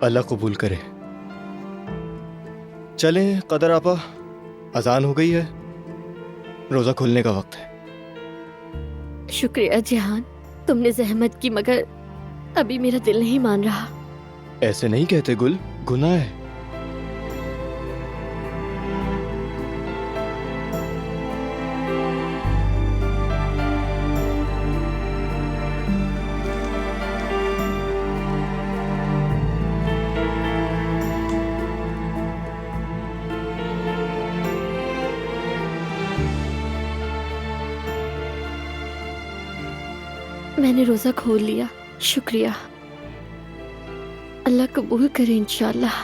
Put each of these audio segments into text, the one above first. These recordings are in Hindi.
अल्लाह कबूल करे। चलें कदर आपा, अजान हो गई है, रोजा खुलने का वक्त है। शुक्रिया जिहान, तुमने जहमत की, मगर अभी मेरा दिल नहीं मान रहा। ऐसे नहीं कहते गुल, गुनाह है। मैंने रोजा खोल लिया, शुक्रिया। अल्लाह कबूल करे इंशाल्लाह।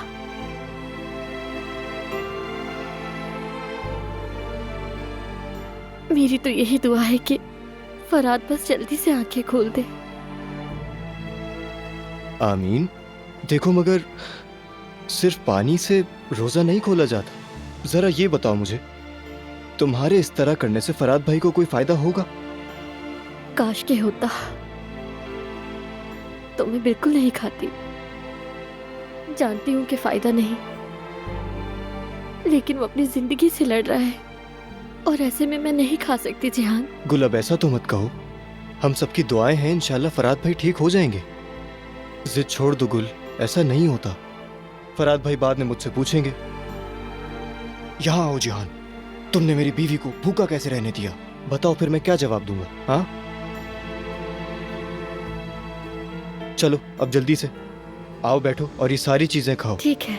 मेरी तो यही दुआ है कि फराद बस जल्दी से आंखें खोल दे। आमीन। देखो मगर सिर्फ पानी से रोजा नहीं खोला जाता। जरा ये बताओ मुझे, तुम्हारे इस तरह करने से फराद भाई को कोई फायदा होगा? काश के होता, तो मैं बिल्कुल नहीं खाती। जानती हूँ कि फायदा नहीं, लेकिन वो अपनी जिंदगी से लड़ रहा है और ऐसे में मैं नहीं खा सकती जिहान। गुल अब ऐसा तो मत कहो, हम सबकी दुआएं हैं, इंशाल्लाह फराद भाई ठीक हो जाएंगे। जिद छोड़ दो गुल, ऐसा नहीं होता। फराद भाई बाद में मुझसे पूछेंगे, यहाँ आओ जिहान, तुमने मेरी बीवी को भूखा कैसे रहने दिया? बताओ फिर मैं क्या जवाब दूंगा? हाँ चलो अब जल्दी से आओ, बैठो और ये सारी चीजें खाओ। ठीक है।